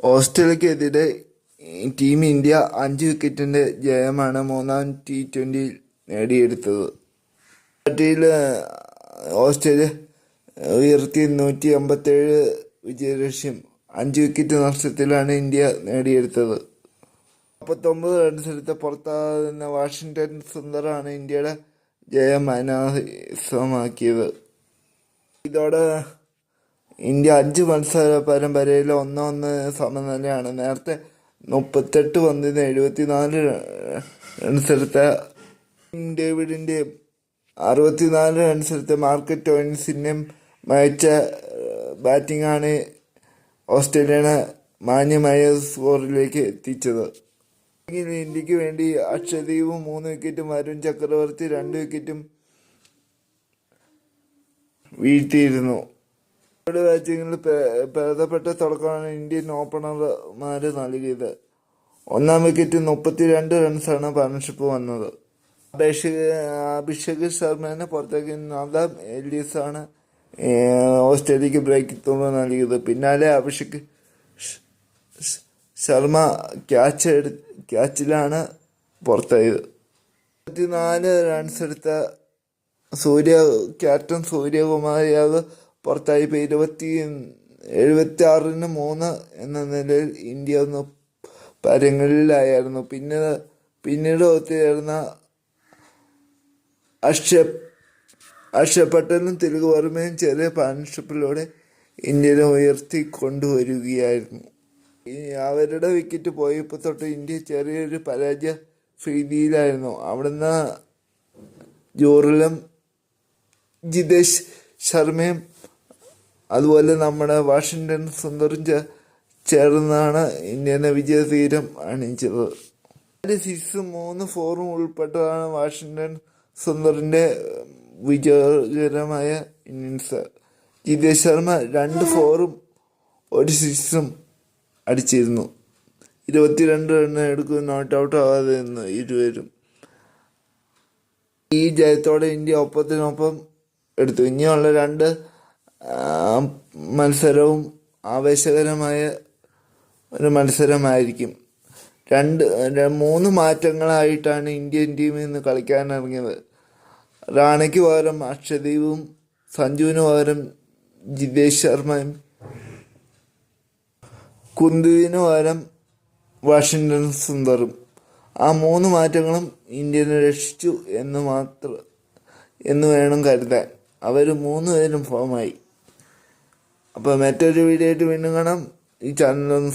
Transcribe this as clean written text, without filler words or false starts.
ഓസ്ട്രേലിയക്കെതിരെ team India 5 വിക്കറ്റിന്റെ ജയമാണ് മൂന്നാം T20 നേടിയെടുത്തത്. ടിയിൽ ഓസ്ട്രേലിയ ഉയർത്തി 157 വിജയലക്ഷ്യം 5 വിക്കറ്റ് നഷ്ടത്തിലാണ് ഇന്ത്യ നേടിയെടുത്തത്. 49 റൺസെടുത്ത് പുറത്താകുന്ന വാഷിംഗ്ടൺ സുന്ദറാണ് ഇന്ത്യയുടെ ജയം അനായാസമാക്കിയത്. ഇതോടെ ഇന്ത്യ 5 മത്സര പരമ്പരയിൽ 1-1 സമനിലയാണ്. നേരത്തെ 38 പന്തിന് 74 റൺസെടുത്ത ഡേവിഡിൻ്റെയും 64 റൺസെടുത്ത മാർക്ക് ടോയിൻസിൻ്റെയും മികച്ച ബാറ്റിംഗാണ് ഓസ്ട്രേലിയനെ മാന്യമായ സ്കോറിലേക്ക് എത്തിച്ചത്. ഇന്ത്യക്ക് വേണ്ടി അക്ഷദീപ് 3 വിക്കറ്റും വരുൺ ചക്രവർത്തി 2 വിക്കറ്റും വീഴ്ത്തിയിരുന്നു. ബാറ്റിംഗിൽ ഭേദപ്പെട്ട തുടക്കമാണ് ഇന്ത്യൻ ഓപ്പണർമാർ നൽകിയത്. 1-ാം വിക്കറ്റ് 32 റൺസാണ് പാർട്ണർഷിപ്പ് വന്നത്. അഭിഷേക് ശർമ്മനെ പുറത്തേക്ക് നദാം എല്ലിസാണ് ഓസ്ട്രേലിയക്ക് ബ്രേക്ക് ത്രൂ നൽകിയത്. പിന്നാലെ അഭിഷേക് ശർമ്മ ക്യാച്ചിലാണ് പുറത്തായത്. 24 റൺസെടുത്ത ക്യാപ്റ്റൻ സൂര്യകുമാർ യാദവ് പുറത്തായി. 76-3 എന്ന നിലയിൽ ഇന്ത്യ പരങ്ങളിലായിരുന്നു. പിന്നീട് ഒത്തുചേർന്ന അക്ഷർ പട്ടേലും തിലക് വർമ്മയും ചെറിയ പാർട്ണർഷിപ്പിലൂടെ ഇന്ത്യനെ ഉയർത്തിക്കൊണ്ടുവരികയായിരുന്നു. അവരുടെ വിക്കറ്റ് പോയപ്പോൾ തൊട്ട് ഇന്ത്യ ചെറിയൊരു പരാജയ ഭീതിയിലായിരുന്നു. അവിടുന്ന് ജോറിലും ജിതേഷ് ശർമ്മയും അതുപോലെ നമ്മുടെ വാഷിംഗ്ടൺ സുന്ദറും ചേർന്നാണ് ഇന്ത്യനെ വിജയതീരം അണിയിച്ചത്. 4 സിക്സും 3 4ഉം ഉൾപ്പെട്ടതാണ് വാഷിംഗ്ടൺ സുന്ദറിൻ്റെ വിജയകരമായ ഇന്നിങ്സ്. ജിതേഷ് ശർമ്മ 2 4ഉം 1 6ഉം അടിച്ചിരുന്നു. 22 റൺ എടുക്കും നോട്ട് ഔട്ട് ആവാതെ നിന്ന് ഇരുവരും. ഈ ജയത്തോടെ ഇന്ത്യ ഒപ്പത്തിനൊപ്പം എടുത്തു. ഇനിയുള്ള 2 മത്സരവും ആവേശകരമായ ഒരു മത്സരമായിരിക്കും. 3 മാറ്റങ്ങളായിട്ടാണ് ഇന്ത്യൻ ടീമിൽ നിന്ന് കളിക്കാനിറങ്ങിയത്. റാണയ്ക്ക് പകരം അക്ഷദീപും സഞ്ജുവിന് പകരം ജിതേഷ് ശർമ്മയും കുന്തുവിന് പകരം വാഷിംഗ്ടൺ സുന്ദറും. ആ 3 മാറ്റങ്ങളും ഇന്ത്യനെ രക്ഷിച്ചു എന്ന് വേണം കരുതാൻ. അവർ 3 പേരും ഫോമായി. അപ്പോൾ മറ്റൊരു വീഡിയോ ആയിട്ട് വീണ്ടും കാണാം. ഈ ചാനലൊന്ന്